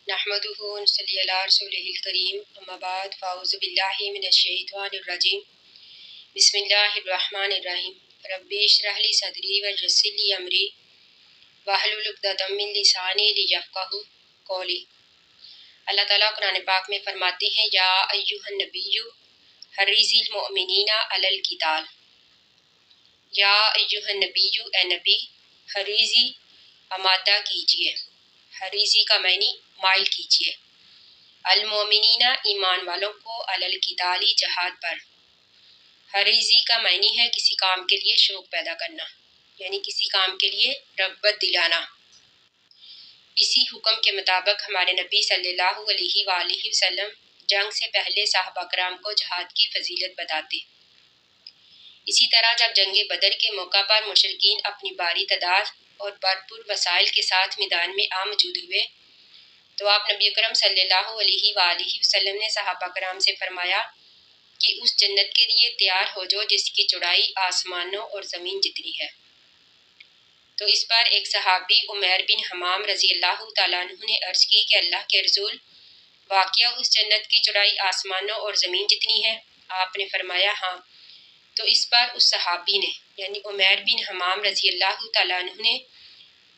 نحمدہ و نصلی علی رسولہ الکریم اما بعد فاعوذ باللہ من الشیطان الرجیم بسم اللہ الرحمن الرحیم رب اشرح لی صدری ویسر لی امری واحلل عقدۃ من لسانی لیفقہوا قولی۔ اللہ تعالیٰ قرآن پاک میں فرماتے ہیں یا ایھا النبی حرض المؤمنین علی القتال۔ یا ایھا النبی، اے نبی، حریضی آمادہ کیجیے، حریضی کا معنی مائل کیجیے، المؤمنین ایمان والوں کو، علی القتال جہاد پر۔ حریضی کا معنی ہے کسی کام کے لیے شوق پیدا کرنا، یعنی کسی کام کے لیے رغبت دلانا۔ اسی حکم کے مطابق ہمارے نبی صلی اللہ علیہ وآلہ وسلم جنگ سے پہلے صحابہ کرام کو جہاد کی فضیلت بتاتے۔ اسی طرح جب جنگ بدر کے موقع پر مشرکین اپنی بھاری تعداد اور بھرپور وسائل کے ساتھ میدان میں آ موجود ہوئے تو آپ نبی اکرم صلی اللہ علیہ وآلہ وسلم نے صحابہ کرام سے فرمایا کہ اس جنت کے لیے تیار ہو جو جس کی چوڑائی آسمانوں اور زمین جتنی ہے۔ تو اس پر ایک صحابی عمیر بن حمام رضی اللہ تعالیٰ عنہ نے عرض کی کہ اللہ کے رسول، واقعہ اس جنت کی چوڑائی آسمانوں اور زمین جتنی ہے؟ آپ نے فرمایا ہاں۔ تو اس پر اس صحابی نے یعنی عمیر بن حمام رضی اللہ تعالیٰ عنہ نے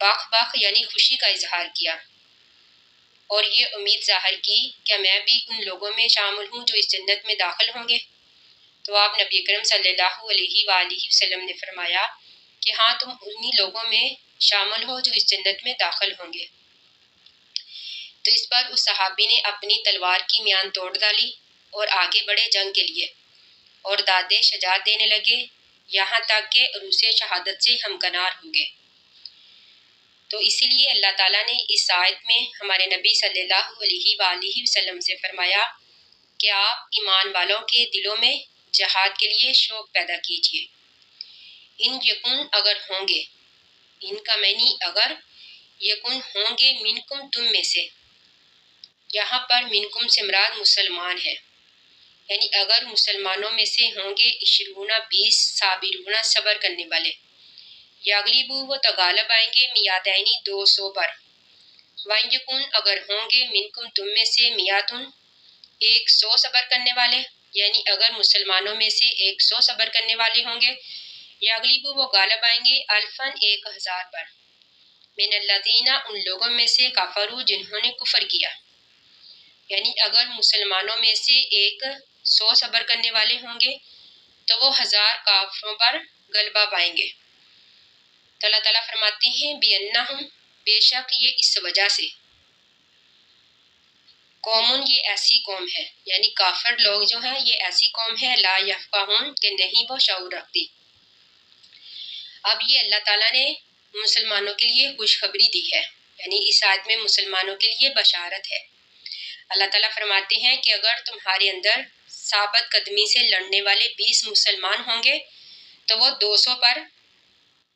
باخ باخ یعنی خوشی کا اظہار کیا اور یہ امید ظاہر کی کہ میں بھی ان لوگوں میں شامل ہوں جو اس جنت میں داخل ہوں گے۔ تو آپ نبی اکرم صلی اللہ علیہ وآلہ وسلم نے فرمایا کہ ہاں تم انہی لوگوں میں شامل ہو جو اس جنت میں داخل ہوں گے۔ تو اس پر اس صحابی نے اپنی تلوار کی میان توڑ ڈالی اور آگے بڑھے جنگ کے لیے اور دادے شجاعت دینے لگے یہاں تک کہ عروس شہادت سے ہمکنار ہو گئے۔ تو اسی لیے اللہ تعالیٰ نے اس آیت میں ہمارے نبی صلی اللہ علیہ وآلہ وسلم سے فرمایا کہ آپ ایمان والوں کے دلوں میں جہاد کے لیے شوق پیدا کیجیے۔ ان یکن اگر ہوں گے، ان کا معنی اگر، یکن ہوں گے منکم تم میں سے، یہاں پر منکم سے مراد مسلمان ہے، یعنی اگر مسلمانوں میں سے ہوں گے 20 صابرون صبر کرنے والے، یغلبو وہ تو غالب آئیں گے میاتینی 200 پر، وَإِن یکن اگر ہوں گے منکم تم میں سے میاتن 100 صبر کرنے والے، یعنی اگر مسلمانوں میں سے 100 صبر کرنے والے ہوں گے، یغلبو وہ غالب آئیں گے الفن 1000 پر، من الذین ان لوگوں میں سے کفروا جنہوں نے کفر کیا، یعنی اگر مسلمانوں میں سے 100 صبر کرنے والے ہوں گے تو وہ 1000 کافروں پر غلبہ پائیں گے۔ تو اللہ تعالیٰ فرماتے ہیں بِأَنَّهُمْ، بے شک یہ اس وجہ سے، قومن یہ ایسی قوم ہے، یعنی کافر لوگ جو ہیں یہ ایسی قوم ہے لا یفقہون کہ نہیں وہ شعور رکھتی۔ اب یہ اللہ تعالیٰ نے مسلمانوں کے لیے خوشخبری دی ہے، یعنی اس آیت میں مسلمانوں کے لیے بشارت ہے۔ اللہ تعالیٰ فرماتے ہیں کہ اگر تمہارے اندر ثابت قدمی سے لڑنے والے 20 مسلمان ہوں گے تو وہ 200 پر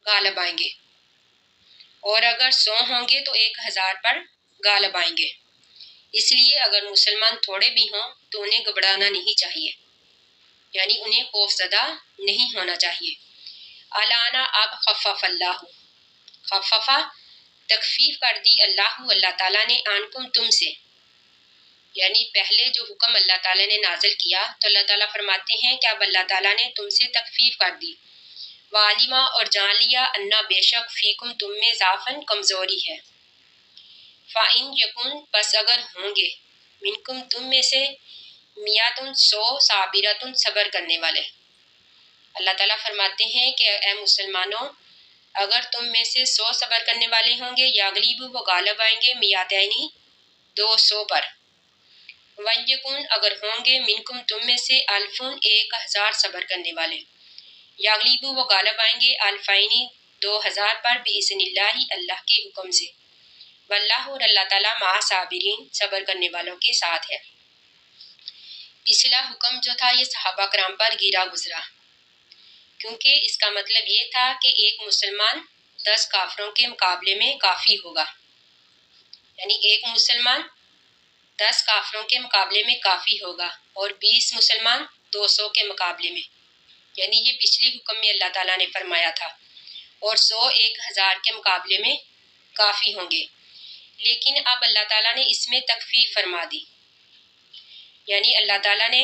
غالب آئیں گے، اور اگر 100 ہوں گے تو 1000 پر غالب آئیں گے۔ اس لیے اگر مسلمان تھوڑے بھی ہوں تو انہیں گھبرانا نہیں چاہیے، یعنی انہیں خوف زدہ نہیں ہونا چاہیے۔ الآن اب خفف اللہ، خففہ تخفیف کر دی اللہ تعالیٰ نے عنکم تم سے، یعنی پہلے جو حکم اللہ تعالیٰ نے نازل کیا تو اللہ تعالیٰ فرماتے ہیں کہ اب اللہ تعالیٰ نے تم سے تخفیف کر دی۔ وعلما اور جان لیا انا بے شک فیکم تم میں ضعفن کمزوری ہے۔ فَإِن یکن بس اگر ہوں گے منکم تم میں سے میاتن 100 صابراتن صبر کرنے والے، اللہ تعالیٰ فرماتے ہیں کہ اے مسلمانوں اگر تم میں سے 100 صبر کرنے والے ہوں گے یغلبو وہ غالب آئیں گے میاتینی 200 پر، وَإِن یکن اگر ہوں گے منکم تم میں سے الفن 1000 صبر کرنے والے، یغلبو وہ غالب آئیں گے الفینی 2000 پر بإذن اللہ اللہ کے حکم سے، واللہ اور اللہ تعالیٰ مع صابرین صبر کرنے والوں کے ساتھ ہے۔ پچھلا حکم جو تھا یہ صحابہ کرام پر گرا گزرا، کیونکہ اس کا مطلب یہ تھا کہ ایک مسلمان 10 کافروں کے مقابلے میں کافی ہوگا، یعنی ایک مسلمان 10 کافروں کے مقابلے میں کافی ہوگا اور 20 مسلمان 200 کے مقابلے میں، یعنی یہ پچھلی حکم میں اللہ تعالیٰ نے فرمایا تھا، اور 100 1000 کے مقابلے میں کافی ہوں گے۔ لیکن اب اللہ تعالیٰ نے اس میں تخفیف فرما دی، یعنی اللہ تعالیٰ نے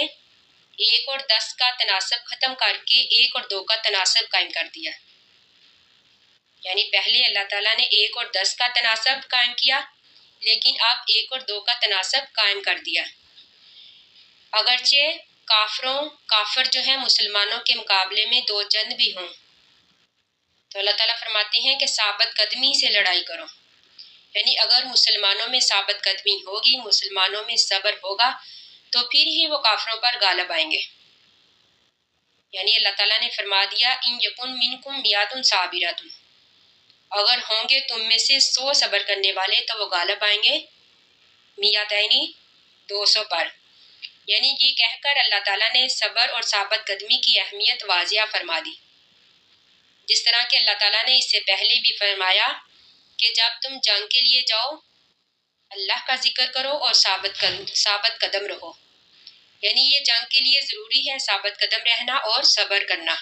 1 اور 10 کا تناسب ختم کر کے 1 اور 2 کا تناسب قائم کر دیا، یعنی پہلے اللہ تعالیٰ نے 1 اور 10 کا تناسب قائم کیا، لیکن اب 1 اور 2 کا تناسب قائم کر دیا۔ اگرچہ کافر جو ہیں مسلمانوں کے مقابلے میں 2 چند بھی ہوں، تو اللہ تعالیٰ فرماتے ہیں کہ ثابت قدمی سے لڑائی کرو، یعنی اگر مسلمانوں میں ثابت قدمی ہوگی، مسلمانوں میں صبر ہوگا، تو پھر ہی وہ کافروں پر غالب آئیں گے۔ یعنی اللہ تعالیٰ نے فرما دیا ان یکن منکم میات صابرات، اگر ہوں گے تم میں سے 100 صبر کرنے والے تو وہ غالب آئیں گے میاتینی 200 پر۔ یعنی یہ کہہ کر اللہ تعالیٰ نے صبر اور ثابت قدمی کی اہمیت واضح فرما دی، جس طرح کہ اللہ تعالیٰ نے اس سے پہلے بھی فرمایا کہ جب تم جنگ کے لیے جاؤ اللہ کا ذکر کرو اور ثابت قدم رہو، یعنی یہ جنگ کے لیے ضروری ہے ثابت قدم رہنا اور صبر کرنا۔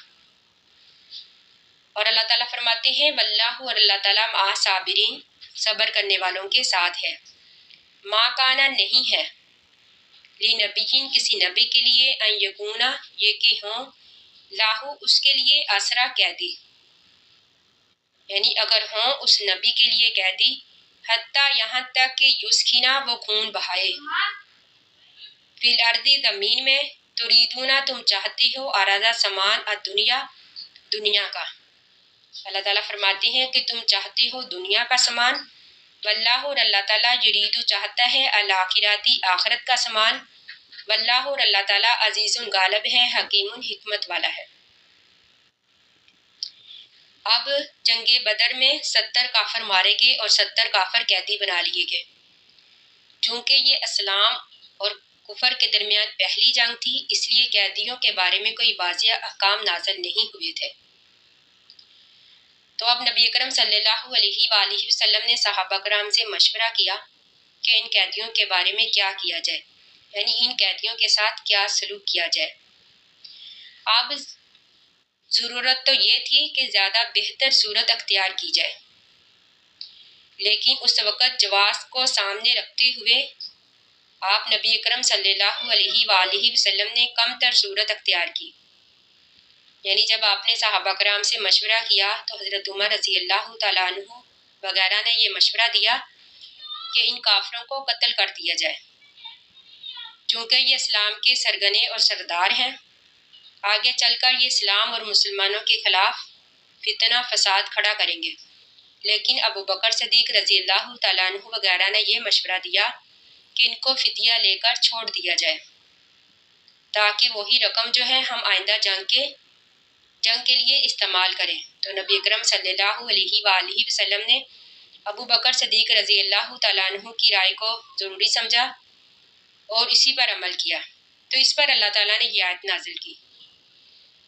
اور اللہ تعالیٰ فرماتے ہیں واللہ، اور اللہ تعالیٰ مع صابرین، صبر کرنے والوں کے ساتھ ہے۔ ما کانا نہیں ہے لنبیین کسی نبی کے لیے ان یکونا یہ کہ ہوں لاہو اس کے لیے اسرا قیدی، یعنی اگر ہوں اس نبی کے لیے قیدی حتیٰ یہاں تک کہ یسکھنا وہ خون بہائے فی الارض زمین میں، تریدونا تم چاہتے ہو عرض سامان الدنیا دنیا کا، اللہ تعالیٰ فرماتے ہیں کہ تم چاہتے ہو دنیا کا سامان، واللہ اور اللہ تعالیٰ یریدو چاہتا ہے الآخراتی آخرت کا سامان، واللہ اور اللہ تعالیٰ عزیز غالب ہے حکیم حکمت والا ہے۔ اب جنگ بدر میں 70 کافر مارے گئے اور 70 کافر قیدی بنا لیے گئے۔ چونکہ یہ اسلام اور کفر کے درمیان پہلی جنگ تھی، اس لیے قیدیوں کے بارے میں کوئی واضح احکام نازل نہیں ہوئے تھے۔ تو اب نبی اکرم صلی اللہ علیہ وآلہ وسلم نے صحابہ کرام سے مشورہ کیا کہ ان قیدیوں کے بارے میں کیا کیا جائے، یعنی ان قیدیوں کے ساتھ کیا سلوک کیا جائے۔ اب ضرورت تو یہ تھی کہ زیادہ بہتر صورت اختیار کی جائے، لیکن اس وقت جواز کو سامنے رکھتے ہوئے آپ نبی اکرم صلی اللہ علیہ وآلہ وسلم نے کم تر صورت اختیار کی، یعنی جب آپ نے صحابہ کرام سے مشورہ کیا تو حضرت عمر رضی اللہ تعالیٰ عنہ وغیرہ نے یہ مشورہ دیا کہ ان کافروں کو قتل کر دیا جائے، چونکہ یہ اسلام کے سرگنے اور سردار ہیں، آگے چل کر یہ اسلام اور مسلمانوں کے خلاف فتنہ فساد کھڑا کریں گے۔ لیکن ابو بکر صدیق رضی اللہ تعالیٰ عنہ وغیرہ نے یہ مشورہ دیا کہ ان کو فدیہ لے کر چھوڑ دیا جائے، تاکہ وہی رقم جو ہے ہم آئندہ جنگ کے لیے استعمال کریں۔ تو نبی اکرم صلی اللہ علیہ وآلہ وسلم نے ابو بکر صدیق رضی اللہ تعالیٰ عنہ کی رائے کو ضروری سمجھا اور اسی پر عمل کیا۔ تو اس پر اللہ تعالیٰ نے یہ آیت نازل کی۔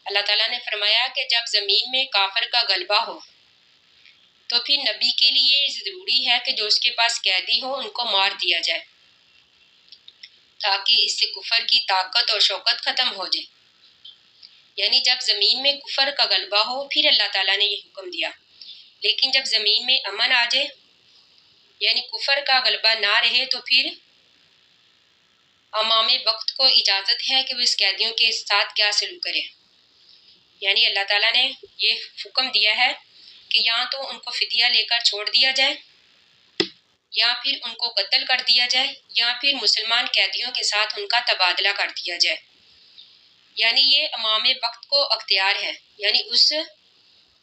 اللہ تعالیٰ نے فرمایا کہ جب زمین میں کافر کا غلبہ ہو تو پھر نبی کے لیے ضروری ہے کہ جو اس کے پاس قیدی ہو ان کو مار دیا جائے، تاکہ اس سے کفر کی طاقت اور شوکت ختم ہو جائے۔ یعنی جب زمین میں کفر کا غلبہ ہو پھر اللہ تعالیٰ نے یہ حکم دیا، لیکن جب زمین میں امن آ جائے یعنی کفر کا غلبہ نہ رہے تو پھر امام وقت کو اجازت ہے کہ وہ اس قیدیوں کے ساتھ کیا سلوک کرے۔ یعنی اللہ تعالیٰ نے یہ حکم دیا ہے کہ یا تو ان کو فدیہ لے کر چھوڑ دیا جائے، یا پھر ان کو قتل کر دیا جائے، یا پھر مسلمان قیدیوں کے ساتھ ان کا تبادلہ کر دیا جائے۔ یعنی یہ امام وقت کو اختیار ہے، یعنی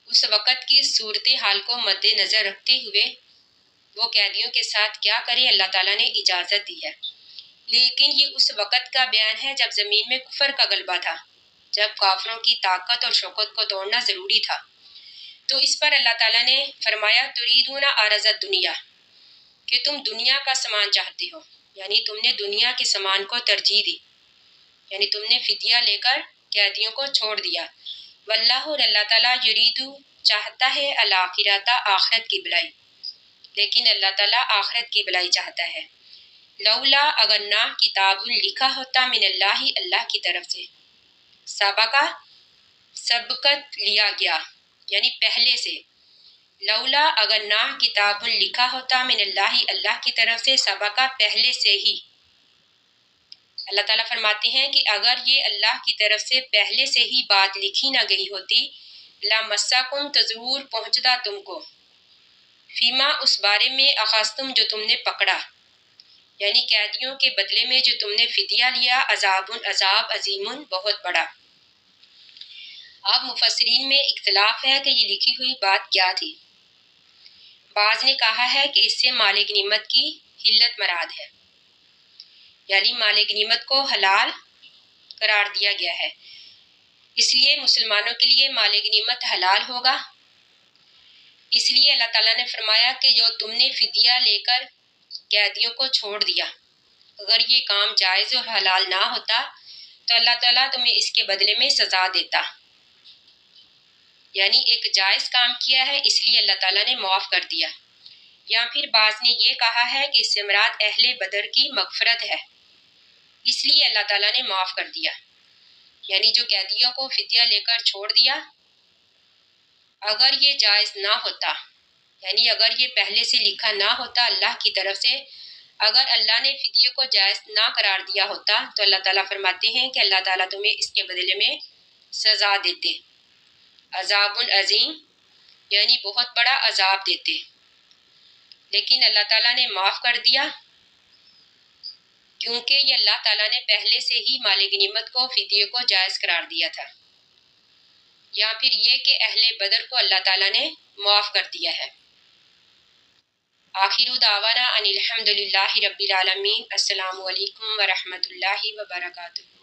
اس وقت کی صورتحال کو مد نظر رکھتے ہوئے وہ قیدیوں کے ساتھ کیا کرے اللہ تعالیٰ نے اجازت دی ہے۔ لیکن یہ اس وقت کا بیان ہے جب زمین میں کفر کا غلبہ تھا، جب کافروں کی طاقت اور شوکت کو توڑنا ضروری تھا۔ تو اس پر اللہ تعالیٰ نے فرمایا تریدون عرض الدنیا، کہ تم دنیا کا سامان چاہتے ہو، یعنی تم نے دنیا کے سامان کو ترجیح دی، یعنی تم نے فدیہ لے کر قیدیوں کو چھوڑ دیا۔ واللہ اور اللہ تعالیٰ یریدو چاہتا ہے الآخرۃ آخرت کی بھلائی، لیکن اللہ تعالیٰ آخرت کی بھلائی چاہتا ہے۔ لولا اگر نہ کتاب لکھا ہوتا من اللہ اللہ کی طرف سے، سبقت لیا گیا یعنی پہلے سے، لولا اگر نہ کتاب لکھا ہوتا من اللہ اللہ کی طرف سے سبقہ پہلے سے ہی. اللہ تعالیٰ فرماتے ہیں کہ اگر یہ اللہ کی طرف سے پہلے سے ہی بات لکھی نہ گئی ہوتی لمسکم تو ضرور پہنچتا تم کو فیما اس بارے میں اخذتم جو تم نے پکڑا یعنی قیدیوں کے بدلے میں جو تم نے فدیہ لیا عذاب عظیم بہت بڑا. اب مفسرین میں اختلاف ہے کہ یہ لکھی ہوئی بات کیا تھی. بعض نے کہا ہے کہ اس سے مال غنیمت کی حلت مراد ہے یعنی مال غنیمت کو حلال قرار دیا گیا ہے اس لیے مسلمانوں کے لیے مال غنیمت حلال ہوگا. اس لیے اللہ تعالیٰ نے فرمایا کہ جو تم نے فدیہ لے کر قیدیوں کو چھوڑ دیا اگر یہ کام جائز اور حلال نہ ہوتا تو اللہ تعالیٰ تمہیں اس کے بدلے میں سزا دیتا یعنی ایک جائز کام کیا ہے اس لیے اللہ تعالیٰ نے معاف کر دیا. یا پھر بعض نے یہ کہا ہے کہ اس سے مراد اہل بدر کی مغفرت ہے اس لیے اللہ تعالیٰ نے معاف کر دیا یعنی جو قیدیوں کو فدیہ لے کر چھوڑ دیا اگر یہ جائز نہ ہوتا یعنی اگر یہ پہلے سے لکھا نہ ہوتا اللہ کی طرف سے اگر اللہ نے فدیے کو جائز نہ قرار دیا ہوتا تو اللہ تعالیٰ فرماتے ہیں کہ اللہ تعالیٰ تمہیں اس کے بدلے میں سزا دیتے عذاب عظیم یعنی بہت بڑا عذاب دیتے. لیکن اللہ تعالیٰ نے معاف کر دیا کیونکہ یہ اللہ تعالیٰ نے پہلے سے ہی مال غنیمت کو فدیے کو جائز قرار دیا تھا. یا پھر یہ کہ اہل بدر کو اللہ تعالیٰ نے معاف کر دیا ہے. آخر دعوانا ان الحمد للہ رب العالمین. السلام علیکم ورحمۃ اللہ وبرکاتہ.